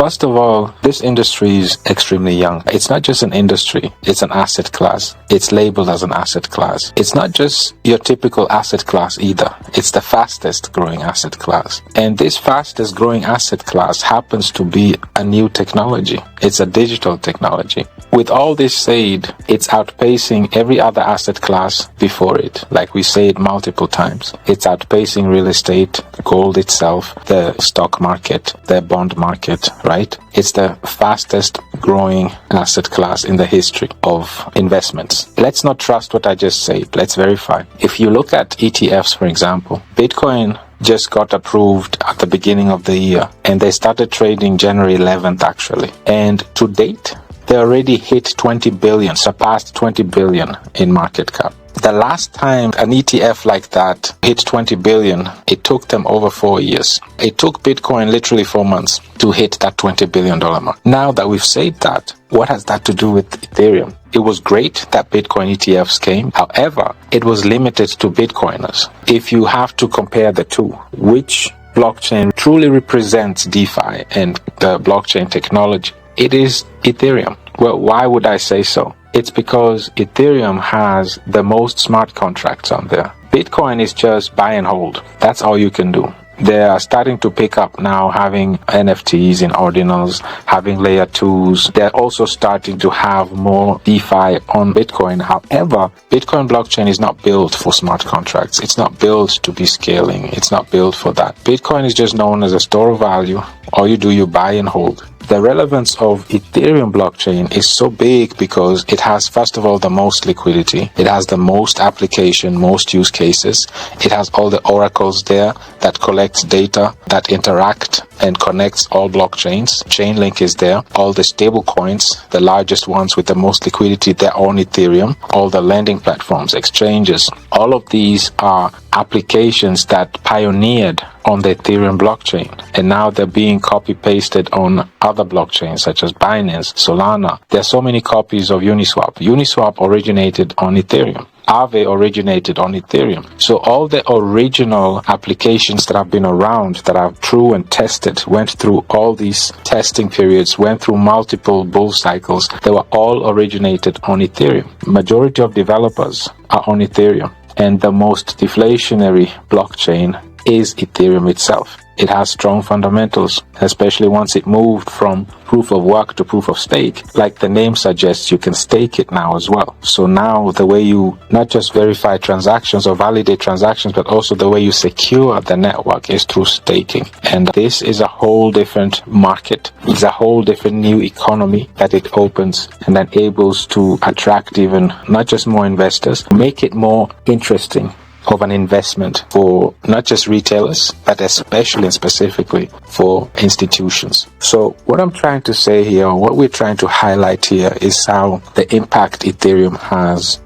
First of all, this industry is extremely young. It's not just an industry, it's an asset class. It's labeled as an asset class. It's not just your typical asset class either. It's the fastest growing asset class. And this fastest growing asset class happens to be a new technology. It's a digital technology. With all this said, it's outpacing every other asset class before it. Like we said multiple times, it's outpacing real estate, gold itself, the stock market, the bond market, right? It's the fastest growing asset class in the history of investments. Let's not trust what I just said. Let's verify. If you look at ETFs, for example, Bitcoin just got approved at the beginning of the year, and they started trading January 11th actually. And to date, they already hit 20 billion, surpassed 20 billion in market cap. The last time an ETF like that hit 20 billion, it took them over 4 years. It took Bitcoin literally 4 months to hit that $20 billion mark. Now that we've said that, what has that to do with Ethereum? It was great that Bitcoin ETFs came. However, it was limited to Bitcoiners. If you have to compare the two, which blockchain truly represents DeFi and the blockchain technology? It is Ethereum. Well, why would I say so? It's because Ethereum has the most smart contracts on there. Bitcoin is just buy and hold. That's all you can do. They are starting to pick up now, having NFTs in ordinals, having layer 2s. They're also starting to have more DeFi on Bitcoin. However, Bitcoin blockchain is not built for smart contracts. It's not built to be scaling. It's not built for that. Bitcoin is just known as a store of value. All you do, you buy and hold. The relevance of Ethereum blockchain is so big because it has, first of all, the most liquidity. It has the most application, most use cases. It has all the oracles there that collects data, that interact and connects all blockchains. Chainlink is there. All the stable coins, the largest ones with the most liquidity, they're on Ethereum. All the lending platforms, exchanges, all of these are applications that pioneered on the Ethereum blockchain, and now they're being copy-pasted on other blockchains such as Binance, Solana. There are so many copies of Uniswap. Uniswap originated on Ethereum. Aave originated on Ethereum. So all the original applications that have been around, that are true and tested, went through all these testing periods, went through multiple bull cycles. They were all originated on Ethereum. Majority of developers are on Ethereum. And the most deflationary blockchain is Ethereum itself. It has strong fundamentals, especially once it moved from proof of work to proof of stake. Like the name suggests, you can stake it now as well. So now the way you not just verify transactions or validate transactions, but also the way you secure the network is through staking. And this is a whole different market. It's a whole different new economy that it opens and enables to attract even not just more investors, make it more interesting of an investment for not just retailers, but especially and specifically for institutions. So what I'm trying to say here, or what we're trying to highlight here, is how the impact Ethereum has.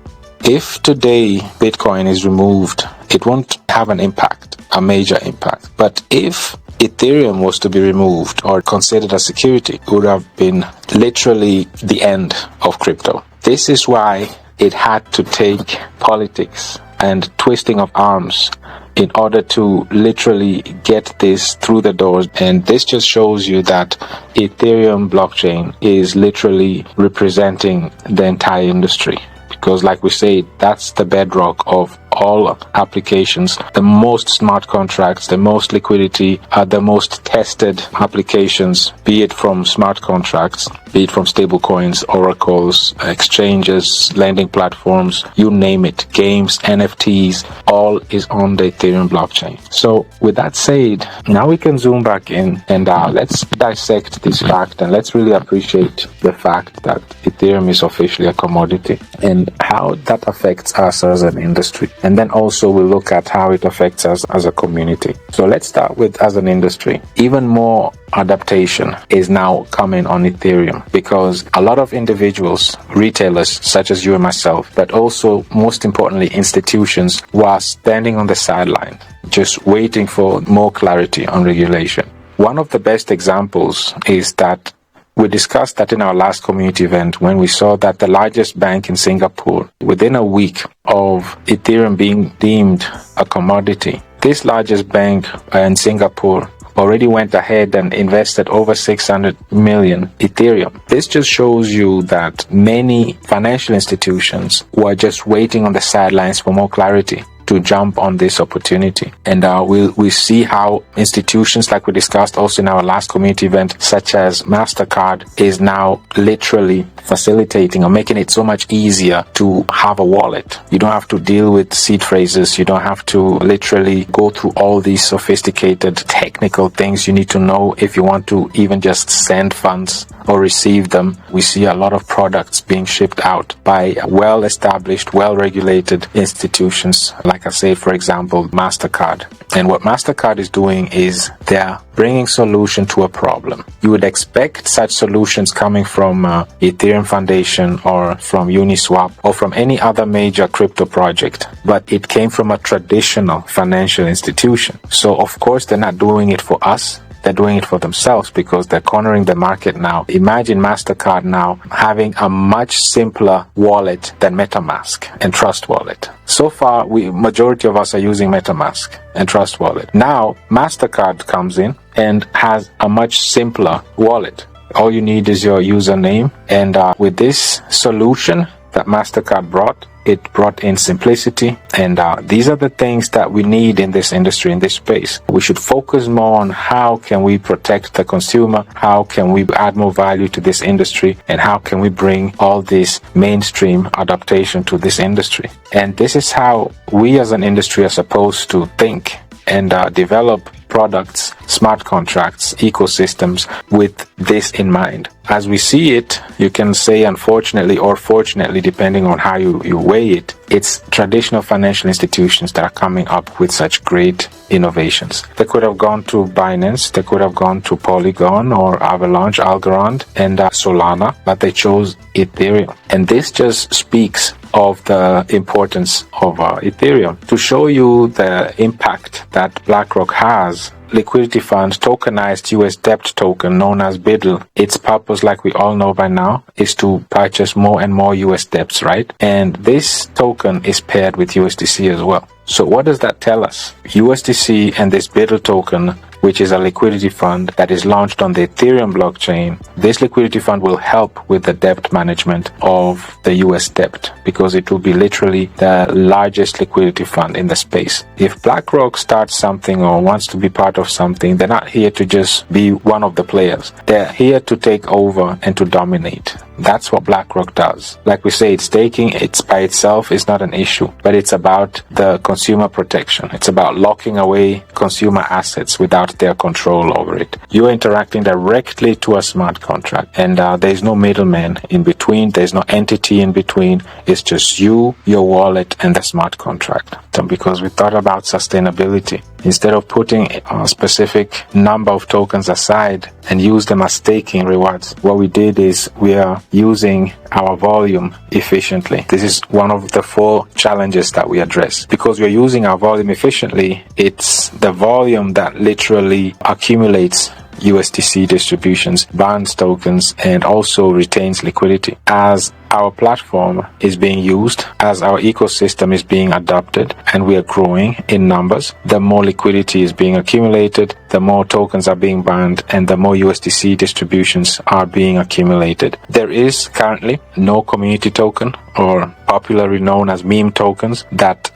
If today Bitcoin is removed, it won't have an impact, a major impact. But if Ethereum was to be removed or considered a security, it would have been literally the end of crypto. This is why it had to take politics and twisting of arms in order to literally get this through the doors. And this just shows you that Ethereum blockchain is literally representing the entire industry. Because like we say, that's the bedrock of all applications. The most smart contracts, the most liquidity, the most tested applications, be it from smart contracts, be it from stable coins, oracles, exchanges, lending platforms, you name it, games, NFTs, all is on the Ethereum blockchain. So with that said, now we can zoom back in and let's dissect this fact, and let's really appreciate the fact that Ethereum is officially a commodity and how that affects us as an industry. And then also we'll look at how it affects us as a community. So let's start with as an industry. Even more adaptation is now coming on Ethereum because a lot of individuals, retailers such as you and myself, but also most importantly institutions, were standing on the sideline just waiting for more clarity on regulation. One of the best examples is that we discussed that in our last community event when we saw that the largest bank in Singapore, within a week of Ethereum being deemed a commodity, this largest bank in Singapore already went ahead and invested over 600 million Ethereum. This just shows you that many financial institutions were just waiting on the sidelines for more clarity to jump on this opportunity. And we'll see how institutions, like we discussed also in our last community event, such as MasterCard, is now literally facilitating or making it so much easier to have a wallet. You don't have to deal with seed phrases. You don't have to literally go through all these sophisticated technical things you need to know if you want to even just send funds or receive them. We see a lot of products being shipped out by well-established, well-regulated institutions, like I say, for example, MasterCard. And what MasterCard is doing is they're bringing solution to a problem. You would expect such solutions coming from Ethereum Foundation or from Uniswap or from any other major crypto project, but it came from a traditional financial institution. So of course they're not doing it for us. They're doing it for themselves because they're cornering the market now. Imagine MasterCard now having a much simpler wallet than MetaMask and Trust Wallet. So far, majority of us are using MetaMask and Trust Wallet. Now, MasterCard comes in and has a much simpler wallet. All you need is your username. And with this solution that MasterCard brought, it brought in simplicity, and these are the things that we need in this industry, in this space. We should focus more on how can we protect the consumer, how can we add more value to this industry, and how can we bring all this mainstream adaptation to this industry. And this is how we as an industry are supposed to think and develop products, smart contracts, ecosystems with this in mind. As we see it, you can say unfortunately or fortunately, depending on how you weigh it, it's traditional financial institutions that are coming up with such great innovations. They could have gone to Binance, they could have gone to Polygon or Avalanche, Algorand, and Solana, but they chose Ethereum. And this just speaks of the importance of Ethereum. To show you the impact that BlackRock has, liquidity fund tokenized US debt token known as BIDL. Its purpose, like we all know by now, is to purchase more and more US debts, right? And this token is paired with USDC as well. So what does that tell us? USDC and this BIDL token, which is a liquidity fund that is launched on the Ethereum blockchain, this liquidity fund will help with the debt management of the US debt because it will be literally the largest liquidity fund in the space. If BlackRock starts something or wants to be part of something, they're not here to just be one of the players. They're here to take over and to dominate. That's what BlackRock does. Like we say, staking it's by itself is not an issue, but it's about the consumer protection. It's about locking away consumer assets without their control over it. You're interacting directly to a smart contract, and there's no middleman in between. There's no entity in between. It's just you, your wallet, and the smart contract. So because we thought about sustainability, instead of putting a specific number of tokens aside and use them as staking rewards, what we did is we are using our volume efficiently. This is one of the 4 challenges that we address. Because we're using our volume efficiently, it's the volume that literally accumulates USDC distributions, burns tokens, and also retains liquidity. As our platform is being used, as our ecosystem is being adopted, and we are growing in numbers, the more liquidity is being accumulated, the more tokens are being burned, and the more USDC distributions are being accumulated. There is currently no community token, or popularly known as meme tokens, that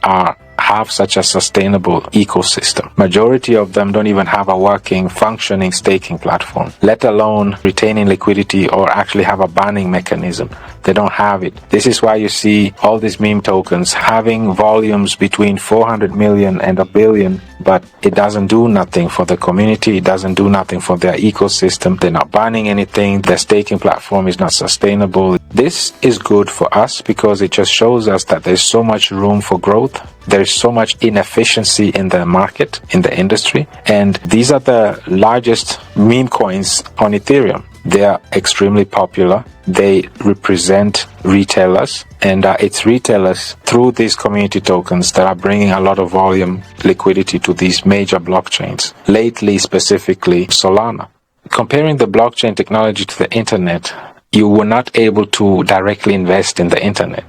have such a sustainable ecosystem. Majority of them don't even have a working, functioning staking platform, let alone retaining liquidity or actually have a burning mechanism. They don't have it. This is why you see all these meme tokens having volumes between 400 million and a billion, but it doesn't do nothing for the community. It doesn't do nothing for their ecosystem. They're not burning anything. Their staking platform is not sustainable. This is good for us because it just shows us that there's so much room for growth. There's so much inefficiency in the market, in the industry. And these are the largest meme coins on Ethereum. They are extremely popular. They represent retailers, and it's retailers through these community tokens that are bringing a lot of volume liquidity to these major blockchains. Lately, specifically Solana. Comparing the blockchain technology to the internet, you were not able to directly invest in the internet.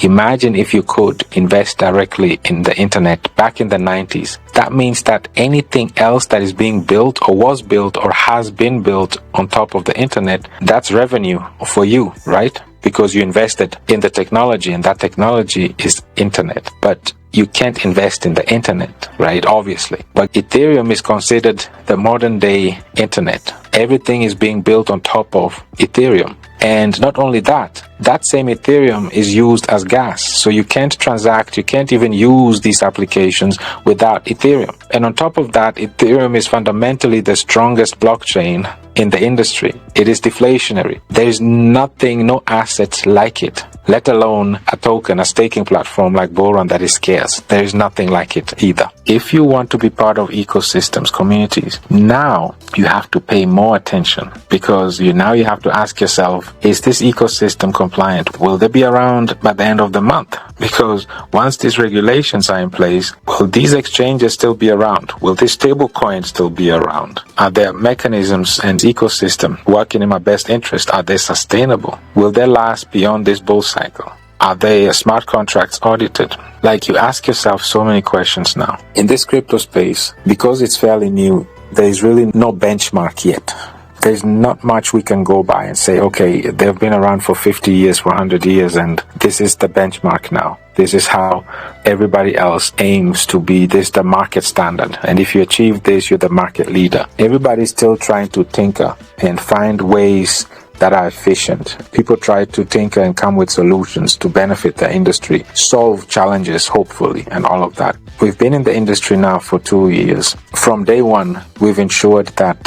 Imagine if you could invest directly in the internet back in the 90s. That means that anything else that is being built or was built or has been built on top of the internet, that's revenue for you, right? Because you invested in the technology, and that technology is internet. But you can't invest in the internet, right? Obviously. But Ethereum is considered the modern day internet. Everything is being built on top of Ethereum. And not only that, that same Ethereum is used as gas. So you can't transact, you can't even use these applications without Ethereum. And on top of that, Ethereum is fundamentally the strongest blockchain in the industry. It is deflationary. There is nothing, no asset like it, let alone a token, a staking platform like Boron that is scarce. There is nothing like it either. If you want to be part of ecosystems, communities, now you have to pay more attention, because now you have to ask yourself, is this ecosystem compliant? Will they be around by the end of the month? Because once these regulations are in place, will these exchanges still be around? Will these stable coins still be around? Are there mechanisms and ecosystem working in my best interest? Are they sustainable? Will they last beyond this bull cycle? Are they smart contracts audited? Like, you ask yourself so many questions now. In this crypto space, because it's fairly new, there is really no benchmark yet. There's not much we can go by and say, okay, they've been around for 50 years, for 100 years, and this is the benchmark now. This is how everybody else aims to be. This is the market standard. And if you achieve this, you're the market leader. Everybody's still trying to tinker and find ways that are efficient. People try to tinker and come with solutions to benefit the industry, solve challenges, hopefully, and all of that. We've been in the industry now for 2 years. From day one, we've ensured that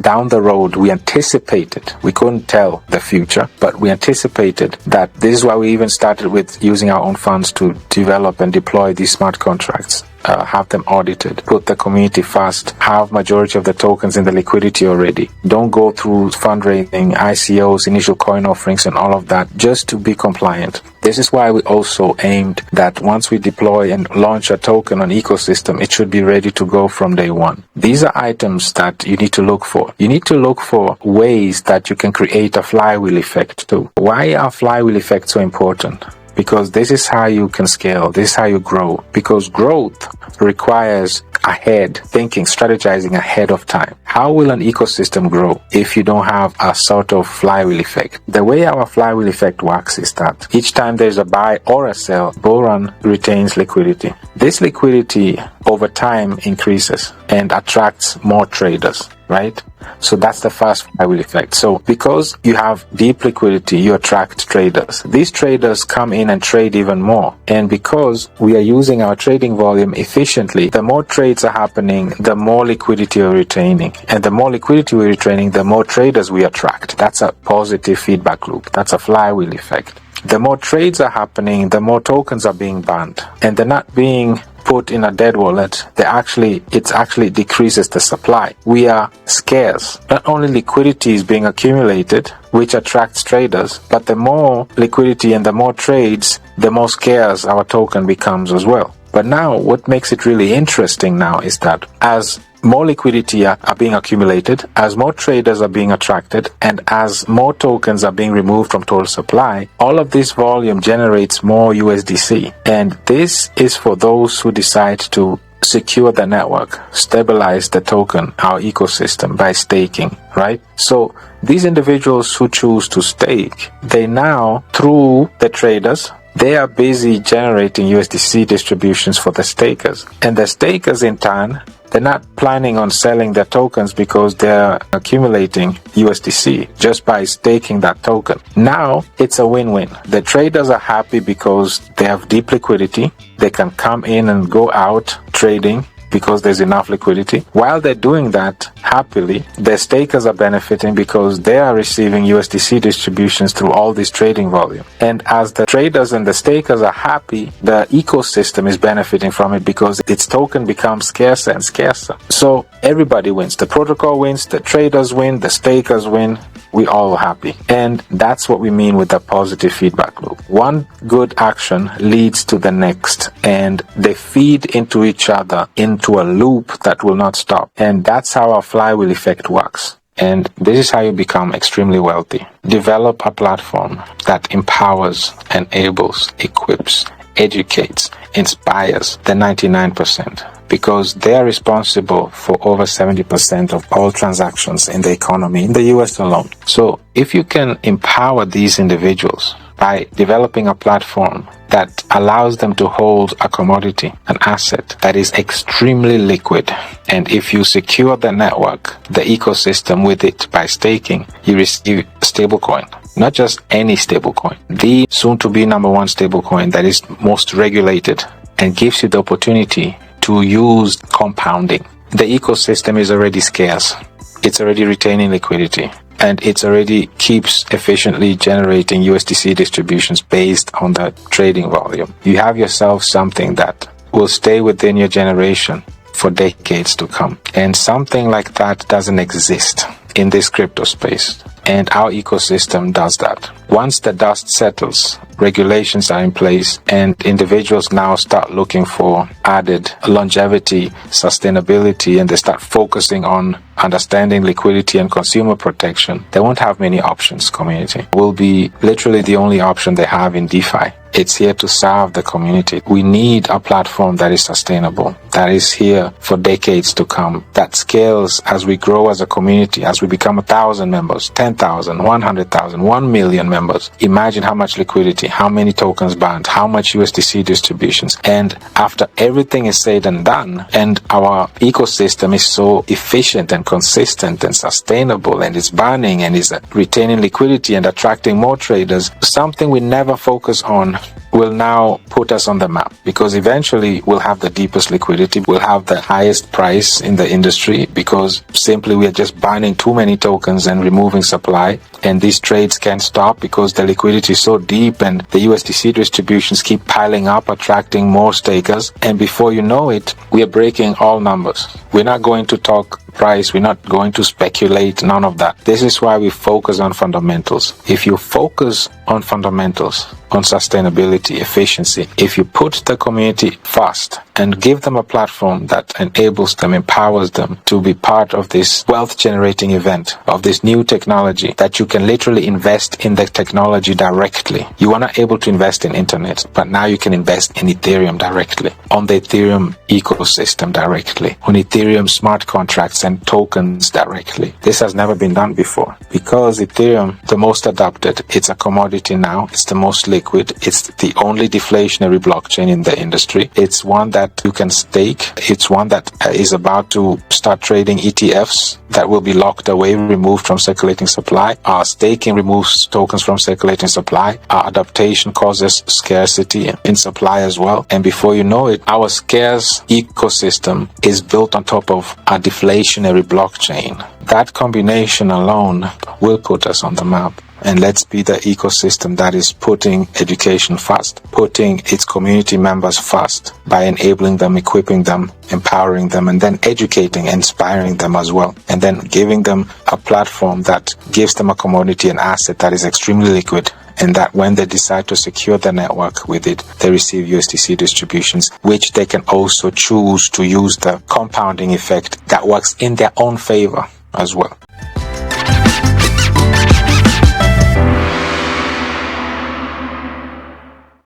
down the road, we anticipated, we couldn't tell the future, but we anticipated that this is why we even started with using our own funds to develop and deploy these smart contracts. Have them audited, put the community first, have majority of the tokens in the liquidity already. Don't go through fundraising, ICOs, initial coin offerings, and all of that just to be compliant. This is why we also aimed that once we deploy and launch a token on ecosystem, it should be ready to go from day one. These are items that you need to look for. You need to look for ways that you can create a flywheel effect too. Why are flywheel effects so important? Because this is how you can scale, this is how you grow. Because growth requires thinking, strategizing ahead of time. How will an ecosystem grow if you don't have a sort of flywheel effect? The way our flywheel effect works is that each time there's a buy or a sell, Boron retains liquidity. This liquidity over time increases and attracts more traders, right? So that's the first flywheel effect. So because you have deep liquidity, you attract traders. These traders come in and trade even more. And because we are using our trading volume efficiently, the more trades are happening, the more liquidity we're retaining. And the more liquidity we're retaining, the more traders we attract. That's a positive feedback loop. That's a flywheel effect. The more trades are happening, the more tokens are being banned. And they're not being put in a dead wallet. It actually decreases the supply. We are scarce. Not only liquidity is being accumulated, which attracts traders, but the more liquidity and the more trades, the more scarce our token becomes as well. But now what makes it really interesting now is that as more liquidity are being accumulated, as more traders are being attracted, and as more tokens are being removed from total supply, all of this volume generates more USDC. And this is for those who decide to secure the network, stabilize the token, our ecosystem, by staking, right? So these individuals who choose to stake, they now, through the traders, they are busy generating USDC distributions for the stakers. And the stakers in turn, they're not planning on selling their tokens because they're accumulating USDC just by staking that token. Now it's a win-win. The traders are happy because they have deep liquidity. They can come in and go out trading because there's enough liquidity. While they're doing that happily, the stakers are benefiting because they are receiving USDC distributions through all this trading volume. And as the traders and the stakers are happy, the ecosystem is benefiting from it because its token becomes scarcer and scarcer. So everybody wins. The protocol wins, the traders win, the stakers win. We all happy. And that's what we mean with the positive feedback loop. One good action leads to the next, and they feed into each other into a loop that will not stop. And that's how our flywheel effect works. And this is how you become extremely wealthy. Develop a platform that empowers, enables, equips, educates, inspires the 99%, because they are responsible for over 70% of all transactions in the economy in the US alone. So if you can empower these individuals by developing a platform that allows them to hold a commodity, an asset that is extremely liquid, and if you secure the network, the ecosystem with it by staking, you receive stablecoin. Not just any stablecoin, the soon-to-be number one stablecoin that is most regulated and gives you the opportunity to use compounding. The ecosystem is already scarce. It's already retaining liquidity. And it's already keeps efficiently generating USDC distributions based on the trading volume. You have yourself something that will stay within your generation for decades to come. And something like that doesn't exist in this crypto space. And our ecosystem does that. Once the dust settles, regulations are in place, and individuals now start looking for added longevity, sustainability, and they start focusing on understanding liquidity and consumer protection. They won't have many options, community. Will be literally the only option they have in DeFi. It's here to serve the community. We need a platform that is sustainable, that is here for decades to come, that scales as we grow as a community, as we become 1,000 members, 10,000, 100,000, 1 million members. Imagine how much liquidity, how many tokens banned, how much USDC distributions. And after everything is said and done, and our ecosystem is so efficient and consistent and sustainable, and it's burning and is retaining liquidity and attracting more traders, something we never focus on will now put us on the map, because eventually we'll have the deepest liquidity, we'll have the highest price in the industry, because simply we are just buying too many tokens and removing supply, and these trades can't stop because the liquidity is so deep and the USDC distributions keep piling up, attracting more stakers, and before you know it, we are breaking all numbers. We're not going to talk price, we're not going to speculate, none of that. This is why we focus on fundamentals. If you focus on fundamentals, on sustainability, efficiency, if you put the community first and give them a platform that enables them, empowers them to be part of this wealth generating event, of this new technology, that you can literally invest in the technology directly. You were not able to invest in internet, but now you can invest in Ethereum directly, on the Ethereum ecosystem directly, on Ethereum smart contracts and tokens directly. This has never been done before, because Ethereum, the most adopted, it's a commodity now, it's the most liquid, it's the only deflationary blockchain in the industry, it's one that you can stake, it's one that is about to start trading ETFs that will be locked away, removed from circulating supply. Our staking removes tokens from circulating supply. Our adaptation causes scarcity in supply as well. And before you know it, our scarce ecosystem is built on top of a deflationary blockchain. That combination alone will put us on the map. And let's be the ecosystem that is putting education first, putting its community members first by enabling them, equipping them, empowering them, and then educating, inspiring them as well. And then giving them a platform that gives them a commodity, an asset that is extremely liquid, and that when they decide to secure the network with it, they receive USDC distributions, which they can also choose to use the compounding effect that works in their own favor as well.